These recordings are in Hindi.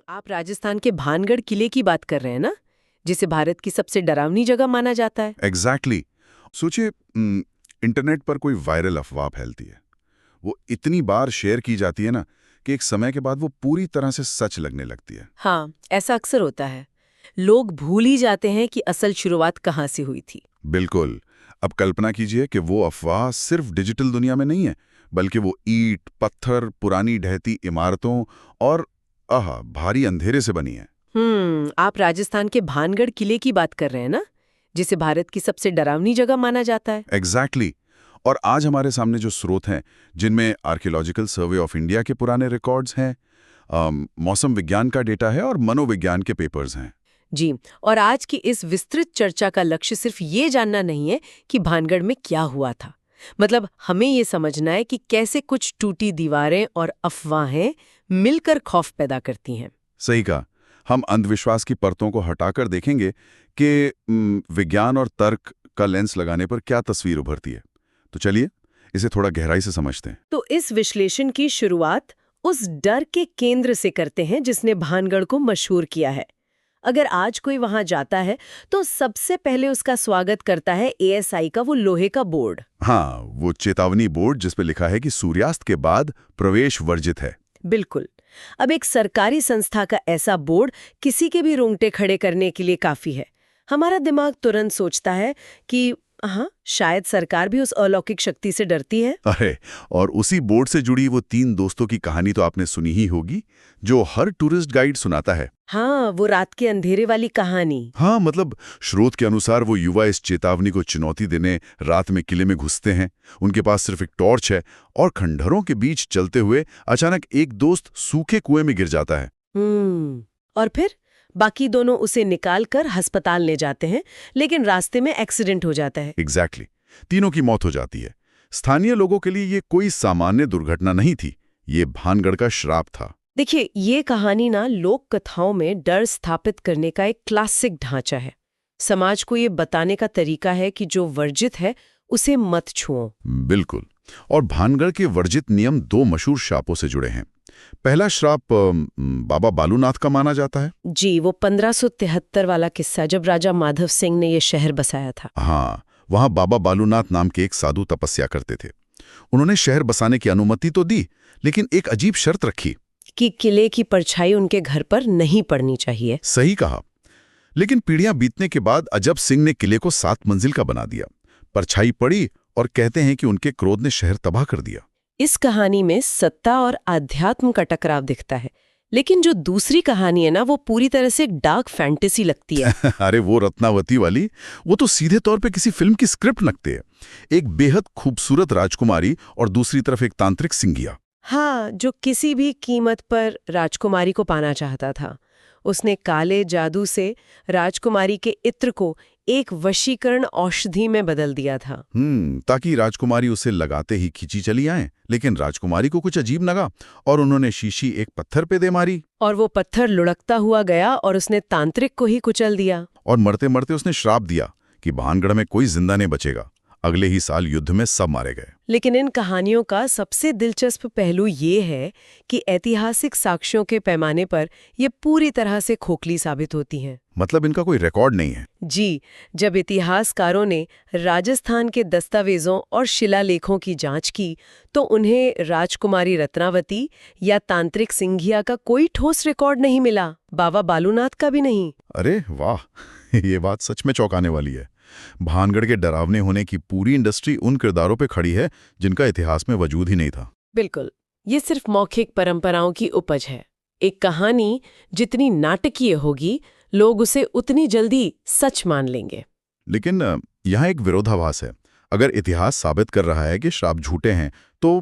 आप राजस्थान के भानगढ़ किले की बात कर रहे हैं ना, जिसे भारत की सबसे डरावनी जगह माना जाता है। एग्जैक्टली सोचिए, इंटरनेट पर कोई वायरल अफवाह फैलती है। वो इतनी बार शेयर की जाती है ना कि एक समय के बाद वो पूरी तरह से सच लगने लगती है। हाँ, ऐसा अक्सर होता है। लोग भूल ही जाते हैं कि असल शुरुआत कहाँ से हुई थी। बिल्कुल। अब कल्पना कीजिए कि वो अफवाह सिर्फ डिजिटल दुनिया में नहीं है, बल्कि वो ईंट, पत्थर, पुरानी ढहती इमारतों और भारी अंधेरे से बनी है। आप राजस्थान के भानगढ़ किले की बात कर रहे हैं ना, जिसे भारत की सबसे डरावनी जगह माना जाता है। एग्जैक्टली और आज हमारे सामने जो स्रोत हैं, जिनमें आर्कियोलॉजिकल सर्वे ऑफ इंडिया के पुराने रिकॉर्ड्स हैं, मौसम विज्ञान का डेटा है और मनोविज्ञान के पेपर्स हैं। जी, और आज की इस विस्तृत चर्चा का लक्ष्य सिर्फ ये जानना नहीं है कि भानगढ़ में क्या हुआ था। मतलब हमें ये समझना है कि कैसे कुछ टूटी दीवारें और अफवाहें मिलकर खौफ पैदा करती हैं। सही कहा। हम अंधविश्वास की परतों को हटाकर देखेंगे कि विज्ञान और तर्क का लेंस लगाने पर क्या तस्वीर उभरती है। तो चलिए इसे थोड़ा गहराई से समझते हैं। तो इस विश्लेषण की शुरुआत उस डर के केंद्र से करते हैं जिसने भानगढ़ को मशहूर किया है। अगर आज कोई वहां जाता है तो सबसे पहले उसका स्वागत करता है एएसआई का वो लोहे का बोर्ड। हाँ, वो चेतावनी बोर्ड जिस पे लिखा है कि सूर्यास्त के बाद प्रवेश वर्जित है। बिल्कुल। अब एक सरकारी संस्था का ऐसा बोर्ड किसी के भी रोंगटे खड़े करने के लिए काफी है। हमारा दिमाग तुरंत सोचता है कि हाँ, शायद सरकार भी उस अलौकिक शक्ति से डरती है। अरे, और उसी बोर्ड से जुड़ी वो 3 दोस्तों की कहानी तो आपने सुनी ही होगी, जो हर टूरिस्ट गाइड सुनाता है। हाँ, वो रात के अंधेरे वाली कहानी। हाँ, मतलब स्रोत के अनुसार वो युवा इस चेतावनी को चुनौती देने रात में किले में घुसते हैं। उनके पास सिर्फ एक टॉर्च है और खंडहरों के बीच चलते हुए अचानक एक दोस्त सूखे कुएं में गिर जाता है। और फिर बाकी दोनों उसे निकालकर अस्पताल ले जाते हैं, लेकिन रास्ते में एक्सीडेंट हो जाता है। एग्जैक्टली तीनों की मौत हो जाती है। स्थानीय लोगों के लिए ये कोई सामान्य दुर्घटना नहीं थी, ये भानगढ़ का श्राप था। देखिए, ये कहानी ना लोक कथाओं में डर स्थापित करने का एक क्लासिक ढांचा है। समाज को ये बताने का तरीका है कि जो वर्जित है उसे मत छुओ। बिल्कुल। और भानगढ़ के वर्जित नियम 2 मशहूर श्रापों से जुड़े हैं। पहला श्राप बाबा बालूनाथ का माना जाता है। जी, वो 1573 वाला किस्सा, जब राजा माधव सिंह ने ये शहर बसाया था। हाँ, वहां बाबा बालूनाथ नाम के एक साधु तपस्या करते थे। उन्होंने शहर बसाने की अनुमति तो दी, लेकिन एक अजीब शर्त रखी कि किले की परछाई उनके घर पर नहीं पड़नी चाहिए। सही कहा। लेकिन पीढ़ियां बीतने के बाद अजब सिंह ने किले को 7 मंजिल का बना दिया। परछाई पड़ी और कहते हैं कि उनके क्रोध ने शहर तबाह कर दिया। इस कहानी में सत्ता और आध्यात्म का टकराव दिखता है, लेकिन जो दूसरी कहानी है ना, वो पूरी तरह से डार्क फैंटेसी लगती है। अरे वो रत्नावती वाली, वो तो सीधे तौर पे किसी फिल्म की स्क्रिप्ट लगती है। एक बेहद खूबसूरत राजकुमारी और दूसरी तरफ एक तांत्रिक सिंगिया। हाँ, जो किसी भी कीमत पर राजकुमारी को पाना चाहता था। उसने काले जादू से राजकुमारी के इत्र को एक वशीकरण औषधि में बदल दिया था। ताकि राजकुमारी उसे लगाते ही खींची चली आए। लेकिन राजकुमारी को कुछ अजीब लगा और उन्होंने शीशी एक पत्थर पे दे मारी। और वो पत्थर लुढ़कता हुआ गया और उसने तांत्रिक को ही कुचल दिया। और मरते मरते उसने श्राप दिया कि भानगढ़ में कोई जिंदा नहीं बचेगा। अगले ही साल युद्ध में सब मारे गए। लेकिन इन कहानियों का सबसे दिलचस्प पहलू ये है कि ऐतिहासिक साक्ष्यों के पैमाने पर ये पूरी तरह से खोखली साबित होती हैं। मतलब इनका कोई रिकॉर्ड नहीं है। जी, जब इतिहासकारों ने राजस्थान के दस्तावेजों और शिलालेखों की जांच की तो उन्हें राजकुमारी रत्नावती या तांत्रिक सिंघिया का कोई ठोस रिकॉर्ड नहीं मिला, बाबा बालूनाथ का भी नहीं। अरे वाह, ये बात सच में चौंकाने वाली है। भानगढ़ के डरावने होने की पूरी इंडस्ट्री उन किरदारों पे खड़ी है जिनका इतिहास में वजूद ही नहीं था। बिल्कुल, ये सिर्फ मौखिक परंपराओं की उपज है। एक कहानी जितनी नाटकीय होगी, लोग उसे उतनी जल्दी सच मान लेंगे। लेकिन यहाँ एक विरोधाभास है। अगर इतिहास साबित कर रहा है कि श्राप झूठे हैं, तो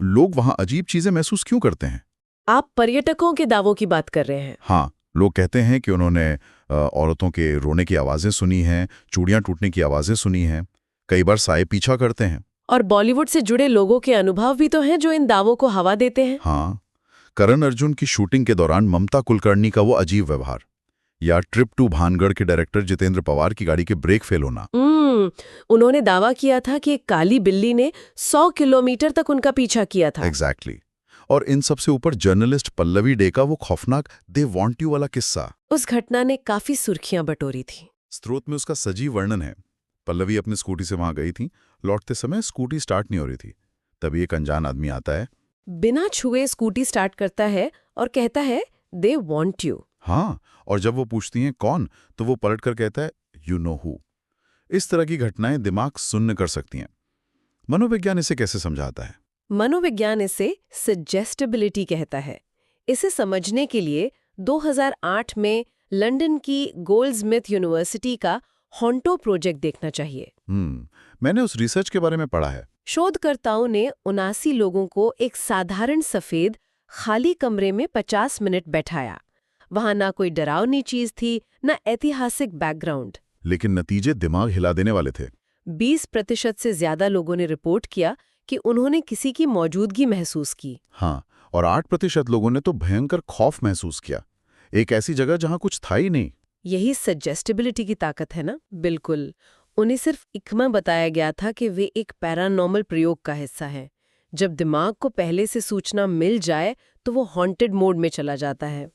लोग वहाँ अजीब चीजें महसूस क्यों करते हैं? आप पर्यटकों के दावों की बात कर रहे हैं। हाँ, लोग कहते हैं कि उन्होंने औरतों के रोने की आवाज़ें सुनी हैं, चूड़ियाँ टूटने की आवाज़ें सुनी हैं, कई बार साए पीछा करते हैं। और बॉलीवुड से जुड़े लोगों के अनुभव भी तो हैं जो इन दावों को हवा देते हैं। हाँ, करण अर्जुन की शूटिंग के दौरान ममता कुलकर्णी का वो अजीब व्यवहार, या ट्रिप टू भानगढ़ के डायरेक्टर जितेंद्र पवार की गाड़ी के ब्रेक फेल होना। उन्होंने दावा किया था कि एक काली बिल्ली ने 100 किलोमीटर तक उनका पीछा किया था। एग्जैक्टली। और इन सबसे ऊपर जर्नलिस्ट पल्लवी डे का वो खौफनाक दे वांट यू वाला किस्सा। उस घटना ने काफी सुर्खियां बटोरी थी। स्रोत में उसका सजीव वर्णन है। पल्लवी अपनी स्कूटी से वहां गई थी, लौटते समय स्कूटी स्टार्ट नहीं हो रही थी। तभी एक अनजान आदमी आता है, बिना छुए स्कूटी स्टार्ट करता है और कहता है दे वांट यू। हाँ, और जब वो पूछती हैं कौन, तो वो पलट कर कहता है यू नो हु। इस तरह की घटनाएं दिमाग सुन्न कर सकती हैं। मनोविज्ञान इसे कैसे समझाता है? मनोविज्ञान इसे सजेस्टेबिलिटी कहता है। इसे समझने के लिए 2008 में लंदन की गोल्डस्मिथ यूनिवर्सिटी का हॉन्टो प्रोजेक्ट देखना चाहिए। मैंने उस रिसर्च के बारे में पढ़ा है। शोधकर्ताओं ने 79 लोगों को एक साधारण सफेद खाली कमरे में 50 मिनट बैठाया। वहां ना कोई डरावनी चीज थी, ना ऐतिहासिक बैकग्राउंड। लेकिन नतीजे दिमाग हिला देने वाले थे। 20% से ज्यादा लोगों ने रिपोर्ट किया कि उन्होंने किसी की मौजूदगी महसूस की। हाँ, और 8% लोगों ने तो भयंकर खौफ महसूस किया, एक ऐसी जगह जहां कुछ था ही नहीं। यही सजेस्टेबिलिटी की ताकत है ना। बिल्कुल। उन्हें सिर्फ इकमा बताया गया था कि वे एक पैरानॉर्मल प्रयोग का हिस्सा है। जब दिमाग को पहले से सूचना मिल जाए तो वो हॉन्टेड मोड में चला जाता है।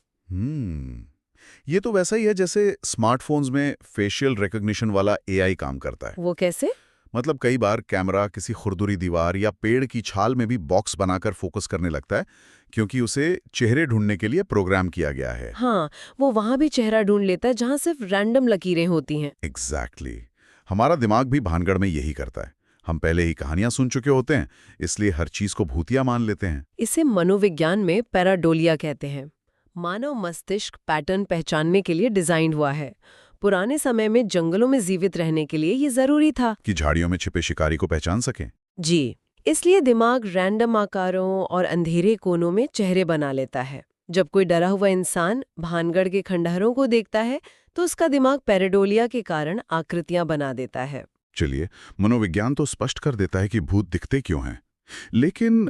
ये तो वैसा ही है जैसे स्मार्टफोन्स में फेशियल रिकॉग्निशन वाला एआई काम करता है। वो कैसे? मतलब कई बार कैमरा किसी खुरदुरी दीवार या पेड़ की छाल में भी बॉक्स बनाकर फोकस करने लगता है, क्योंकि उसे चेहरे ढूंढने के लिए प्रोग्राम किया गया है। हाँ, वो वहां भी चेहरा ढूंढ लेता है जहां सिर्फ रैंडम लकीरें होती हैं। एग्जैक्टली। हमारा दिमाग भी भानगढ़ में यही करता है। हम पहले ही कहानियां सुन चुके होते हैं, इसलिए हर चीज को भूतिया मान लेते हैं। इसे मनोविज्ञान में पैराडोलिया कहते हैं। मानव मस्तिष्क पैटर्न पहचानने के लिए डिजाइन हुआ है। पुराने समय में जंगलों में जीवित रहने के लिए ये जरूरी था कि झाड़ियों में छिपे शिकारी को पहचान सकें। जी, इसलिए दिमाग रैंडम आकारों और अंधेरे कोनों में चेहरे बना लेता है। जब कोई डरा हुआ इंसान भानगढ़ के खंडहरों को देखता है तो उसका दिमाग पैराडोलिया के कारण आकृतियां बना देता है। चलिए, मनोविज्ञान तो स्पष्ट कर देता है कि भूत दिखते क्यों हैं, लेकिन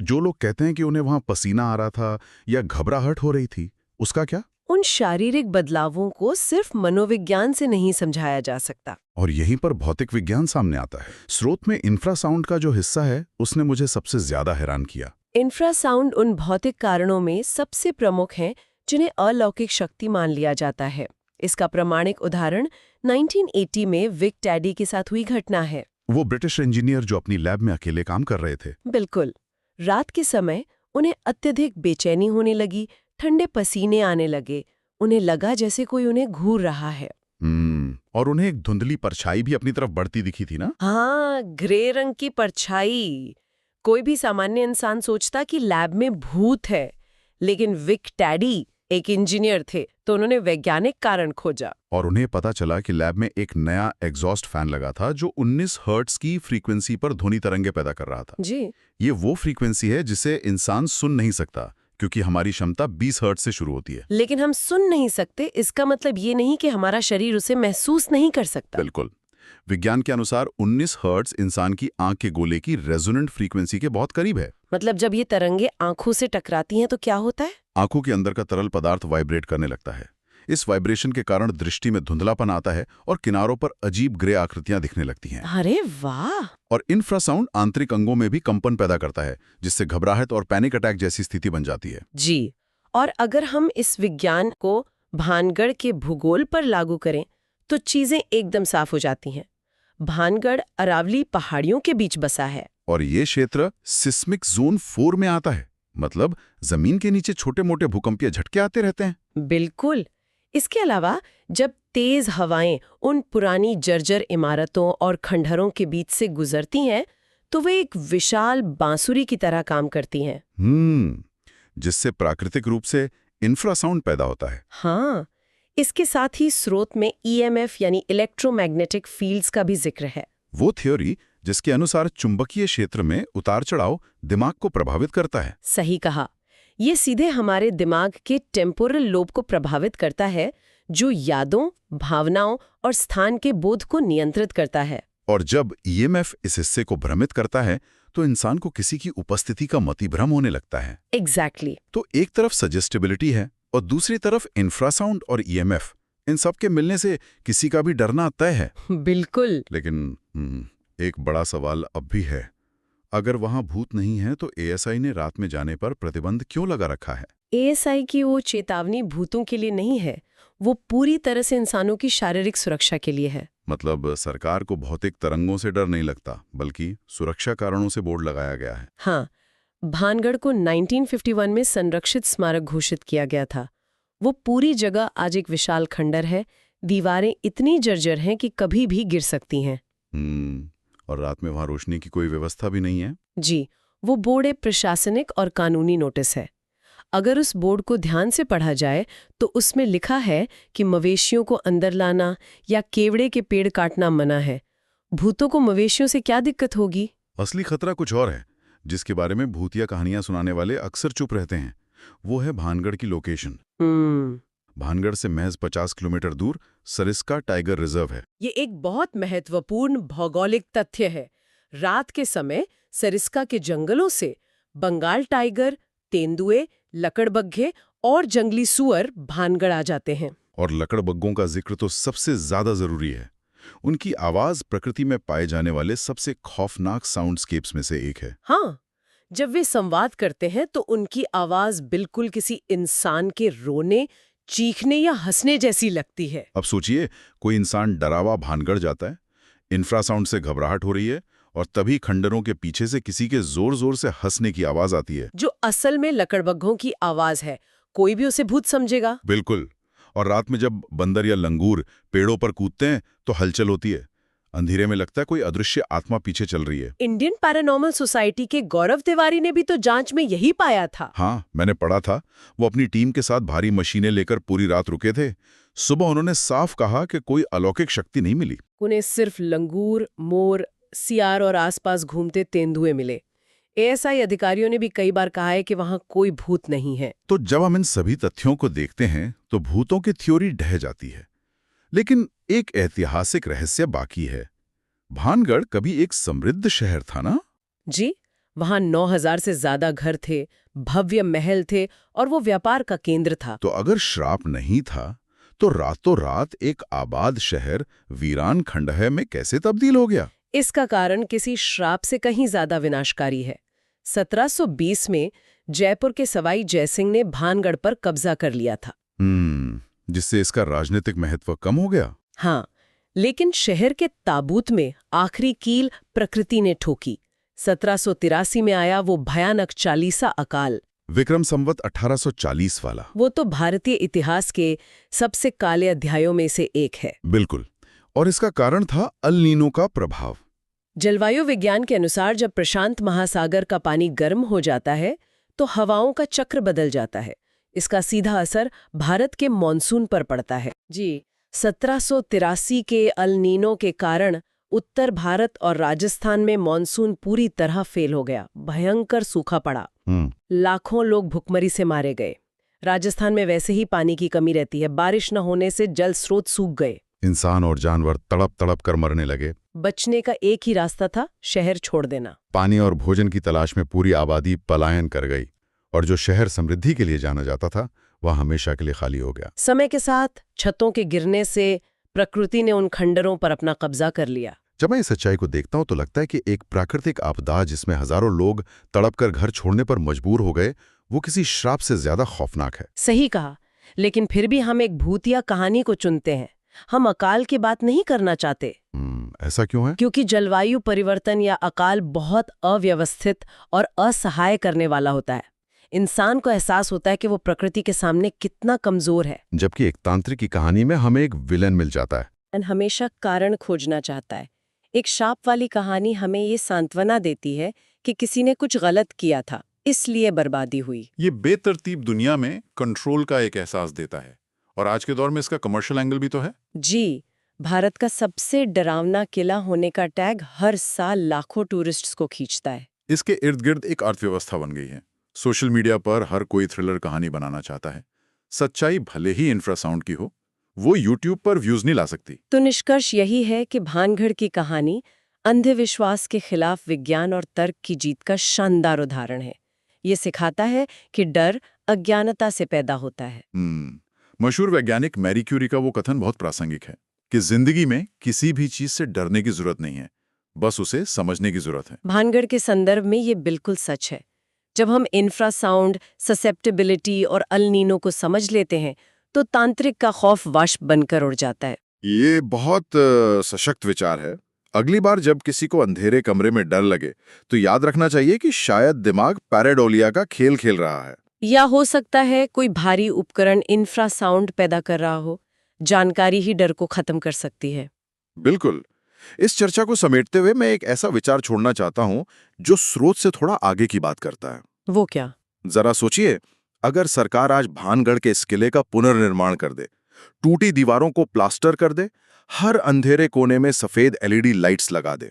जो लोग कहते हैं कि उन्हें वहां पसीना आ रहा था या घबराहट हो रही थी, उसका क्या? उन शारीरिक बदलावों को सिर्फ मनोविज्ञान से नहीं समझाया जा सकता। और यहीं पर भौतिक विज्ञान सामने आता है। स्रोत में इंफ्रासाउंड का जो हिस्सा है, उसने मुझे सबसे ज्यादा हैरान किया। इंफ्रासाउंड उन भौतिक कारणों में सबसे प्रमुख हैं जिन्हें अलौकिक शक्ति मान लिया जाता है। इसका प्रमाणिक उदाहरण 1980 में विक टैडी के साथ हुई घटना है। वो ब्रिटिश इंजीनियर जो अपनी लैब में अकेले काम कर रहे थे। बिल्कुल। रात के समय उन्हें अत्यधिक बेचैनी होने लगी, ठंडे पसीने आने लगे। उन्हें लगा जैसे कोई उन्हें घूर रहा है। और उन्हें एक धुंधली परछाई भी अपनी तरफ बढ़ती दिखी थी ना? हाँ, ग्रे रंग की परछाई। कोई भी सामान्य इंसान सोचता कि लैब में भूत है, लेकिन विक टैडी एक इंजीनियर थे तो उन्होंने वैज्ञानिक कारण खोजा। और उन्हें पता चला कि लैब में एक नया एग्जॉस्ट फैन लगा था जो 19 हर्ट्ज की फ्रीक्वेंसी पर ध्वनि तरंगे पैदा कर रहा था। जी। ये वो फ्रीक्वेंसी है जिसे इंसान सुन नहीं सकता, क्योंकि हमारी क्षमता 20 हर्ट्ज से शुरू होती है। लेकिन हम सुन नहीं सकते, इसका मतलब ये नहीं कि हमारा शरीर उसे महसूस नहीं कर सकता। बिल्कुल। विज्ञान के अनुसार 19 हर्ट्ज इंसान की आंख के गोले की रेजोनेंट फ्रीक्वेंसी के बहुत करीब है। मतलब जब ये तरंगे आंखों से टकराती हैं तो क्या होता है? आंखों के अंदर का तरल पदार्थ वाइब्रेट करने लगता है। इस वाइब्रेशन के कारण दृष्टि में धुंधलापन आता है और किनारों पर अजीब ग्रे आकृतियां दिखने लगती हैं। अरे वाह! और इंफ्रासाउंड आंतरिक अंगों में भी कंपन पैदा करता है, जिससे घबराहट और पैनिक अटैक जैसी स्थिति बन जाती है। जी। और अगर हम इस विज्ञान को भानगढ़ के भूगोल पर लागू करें तो चीजें एकदम साफ हो जाती हैं। भानगढ़ अरावली पहाड़ियों के बीच बसा है और ये क्षेत्र सिस्मिक जोन 4 में आता है। मतलब जमीन के नीचे छोटे मोटे भूकंपीय झटके आते रहते हैं। बिल्कुल। इसके अलावा जब तेज हवाएं उन पुरानी जर्जर इमारतों और खंडहरों के बीच से गुजरती हैं तो वे एक विशाल बांसुरी की तरह काम करती हैं। जिससे प्राकृतिक रूप से इंफ्रासाउंड पैदा होता है। हाँ, इसके साथ ही स्रोत में EMF यानी इलेक्ट्रोमैग्नेटिक फील्ड्स का भी जिक्र है। वो थ्योरी जिसके अनुसार चुंबकीय क्षेत्र में उतार चढ़ाव दिमाग को प्रभावित करता है। सही कहा। ये सीधे हमारे दिमाग के टेम्पोरल लोब को प्रभावित करता है, जो यादों, भावनाओं और स्थान के बोध को नियंत्रित करता है। और जब EMF इस हिस्से को भ्रमित करता है तो इंसान को किसी की उपस्थिति का मतिभ्रम होने लगता है। एग्जैक्टली। तो एक तरफ सजेस्टेबिलिटी है और दूसरी तरफ इंफ्रासाउंड और EMF, इन सब के मिलने से किसी का भी डरना तय है। बिल्कुल। लेकिन एक बड़ा सवाल अब भी है। अगर वहां भूत नहीं है तो एएसआई ने रात में जाने पर प्रतिबंध क्यों लगा रखा है? एएसआई की वो चेतावनी भूतों के लिए नहीं है, वो पूरी तरह से इंसानों की शारीरिक सुरक्षा के लिए है। मतलब सरकार को भौतिक तरंगों से डर नहीं लगता, बल्कि सुरक्षा कारणों से बोर्ड लगाया गया है। हाँ, भानगढ़ को 1951 में संरक्षित स्मारक घोषित किया गया था। वो पूरी जगह आज एक विशाल खंडर है, दीवारें इतनी जर्जर हैं कि कभी भी गिर सकती हैं। और रात में वहां रोशनी की कोई व्यवस्था भी नहीं है? जी, वो बोर्ड एक प्रशासनिक और कानूनी नोटिस है। अगर उस बोर्ड को ध्यान से पढ़ा जाए तो उसमें लिखा है कि मवेशियों को अंदर लाना या केवड़े के पेड़ काटना मना है। भूतों को मवेशियों से क्या दिक्कत होगी? असली खतरा कुछ और है, जिसके बारे में भूतिया कहानियां सुनाने वाले अक्सर चुप रहते हैं। वो है भानगढ़ की लोकेशन। भानगढ़ से महज 50 किलोमीटर दूर सरिस्का टाइगर रिजर्व है। ये एक बहुत महत्वपूर्ण भौगोलिक तथ्य है। रात के समय सरिस्का के जंगलों से बंगाल टाइगर, तेंदुए, लकड़बग्घे और जंगली सुअर भानगढ़ आ जाते हैं। और लकड़बग्घों का जिक्र तो सबसे ज्यादा जरूरी है। उनकी आवाज प्रकृति में पाए जाने वाले सबसे खौफनाक साउंडस्केप्स में से एक है। हाँ, जब वे संवाद करते हैं तो उनकी आवाज बिल्कुल किसी इंसान के रोने, चीखने या हंसने जैसी लगती है। अब सोचिए, कोई इंसान डरावा भानगढ़ जाता है, इंफ्रासाउंड से घबराहट हो रही है, और तभी खंडरों के पीछे से किसी के जोर जोर से हंसने की आवाज आती है, जो असल में लकड़बग्घों की आवाज है। कोई भी उसे भूत समझेगा। बिल्कुल। और रात में जब बंदर या लंगूर पेड़ों पर कूदते हैं तो हलचल होती है। अंधेरे में लगता है कोई अदृश्य आत्मा पीछे चल रही है। इंडियन पैरानॉर्मल सोसाइटी के गौरव तिवारी ने भी तो जांच में यही पाया था। हाँ, मैंने पढ़ा था। वो अपनी टीम के साथ भारी मशीनें लेकर पूरी रात रुके थे। सुबह उन्होंने साफ कहा कि कोई अलौकिक शक्ति नहीं मिली। उन्हें सिर्फ लंगूर, मोर, सियार और आसपास घूमते तेंदुए मिले। एएसआई अधिकारियों ने भी कई बार कहा है कि वहां कोई भूत नहीं है। तो जब हम इन सभी तथ्यों को देखते हैं तो भूतों की थ्योरी ढह जाती है। लेकिन एक ऐतिहासिक रहस्य बाकी है। भानगढ़ कभी एक समृद्ध शहर था ना? जी, वहां 9000 से ज्यादा घर थे, भव्य महल थे और वो व्यापार का केंद्र था। तो अगर श्राप नहीं था, तो रातों रात एक आबाद शहर वीरान खंडहर में कैसे तब्दील हो गया? इसका कारण किसी श्राप से कहीं ज्यादा विनाशकारी है। 1720 में जयपुर के सवाई जयसिंह ने भानगढ़ पर कब्जा कर लिया था। जिससे इसका राजनीतिक महत्व कम हो गया। हाँ, लेकिन शहर के ताबूत में आखिरी कील प्रकृति ने ठोकी। 1783 में आया वो भयानक चालीसा अकाल। विक्रम संवत 1840 वाला। वो तो भारतीय इतिहास के सबसे काले अध्यायों में से एक है। बिल्कुल। और इसका कारण था अल नीनो का प्रभाव। जलवायु विज्ञान के अनुसार जब प्रशांत महासागर का पानी गर्म हो जाता है तो हवाओं का चक्र बदल जाता है। इसका सीधा असर भारत के मॉनसून पर पड़ता है। जी, 1783 के अल नीनो के कारण उत्तर भारत और राजस्थान में मॉनसून पूरी तरह फेल हो गया। भयंकर सूखा पड़ा। लाखों लोग भुखमरी से मारे गए। राजस्थान में वैसे ही पानी की कमी रहती है। बारिश न होने से जल स्रोत सूख गए। इंसान और जानवर तड़प तड़प कर मरने लगे। बचने का एक ही रास्ता था, शहर छोड़ देना। पानी और भोजन की तलाश में पूरी आबादी पलायन कर गई, और जो शहर समृद्धि के लिए जाना जाता था वह हमेशा के लिए खाली हो गया। समय के साथ छतों के गिरने से प्रकृति ने उन खंडरों पर अपना कब्जा कर लिया। जब मैं इस सच्चाई को देखता हूं तो लगता है कि एक प्राकृतिक आपदा जिसमें हजारों लोग तड़पकर घर छोड़ने पर मजबूर हो गए, वो किसी श्राप से ज्यादा खौफनाक है। सही कहा, लेकिन फिर भी हम एक भूतिया कहानी को चुनते हैं। हम अकाल की बात नहीं करना चाहते। ऐसा क्यों है? क्योंकि जलवायु परिवर्तन या अकाल बहुत अव्यवस्थित और असहाय करने वाला होता है। इंसान को एहसास होता है कि वो प्रकृति के सामने कितना कमजोर है। जबकि एक तांत्रिक की कहानी में हमें एक विलन मिल जाता है। हमेशा कारण खोजना चाहता है। एक शाप वाली कहानी हमें ये सांत्वना देती है कि किसी ने कुछ गलत किया था, इसलिए बर्बादी हुई। ये बेतरतीब दुनिया में कंट्रोल का एक एहसास देता है, और आज के दौर में इसका कमर्शियल एंगल भी तो है। जी, भारत का सबसे डरावना किला होने का टैग हर साल लाखों टूरिस्ट्स को खींचता है। इसके इर्द गिर्द एक अर्थव्यवस्था बन गई है। सोशल मीडिया पर हर कोई थ्रिलर कहानी बनाना चाहता है। सच्चाई भले ही इंफ्रासाउंड की हो, वो यूट्यूब पर व्यूज नहीं ला सकती। तो निष्कर्ष यही है कि भानगढ़ की कहानी अंधविश्वास के खिलाफ विज्ञान और तर्क की जीत का शानदार उदाहरण है। ये सिखाता है कि डर अज्ञानता से पैदा होता है। मशहूर वैज्ञानिक मैरी क्यूरी का वो कथन बहुत प्रासंगिक है कि जिंदगी में किसी भी चीज से डरने की जरूरत नहीं है, बस उसे समझने की जरूरत है। भानगढ़ के संदर्भ में ये बिल्कुल सच है। जब हम इंफ्रासाउंड, ससेप्टेबिलिटी और अल नीनो को समझ लेते हैं तो तांत्रिक का खौफ वाष्प बनकर उड़ जाता है। ये बहुत सशक्त विचार है। अगली बार जब किसी को अंधेरे कमरे में डर लगे तो याद रखना चाहिए कि शायद दिमाग पैराडोलिया का खेल खेल रहा है। या हो सकता है कोई भारी उपकरण इंफ्रासाउंड पैदा कर रहा हो। जानकारी ही डर को खत्म कर सकती है। बिल्कुल। इस चर्चा को समेटते हुए मैं एक ऐसा विचार छोड़ना चाहता हूं जो स्रोत से थोड़ा आगे की बात करता है। वो क्या? जरा सोचिए, अगर सरकार आज भानगढ़ के इस किले का पुनर्निर्माण कर दे, टूटी दीवारों को प्लास्टर कर दे, हर अंधेरे कोने में सफेद एलईडी लाइट्स लगा दे।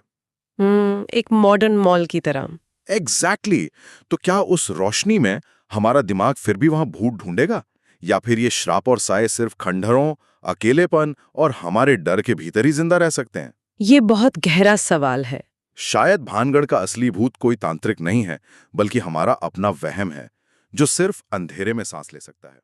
एक मॉडर्न मॉल की तरह। एग्जैक्टली। तो क्या उस रोशनी में हमारा दिमाग फिर भी वहां भूत ढूंढेगा, या फिर ये श्राप और साए सिर्फ खंडहरों, अकेलेपन और हमारे डर के भीतर ही जिंदा रह सकते हैं? ये बहुत गहरा सवाल है। शायद भानगढ़ का असली भूत कोई तांत्रिक नहीं है, बल्कि हमारा अपना वहम है जो सिर्फ अंधेरे में सांस ले सकता है।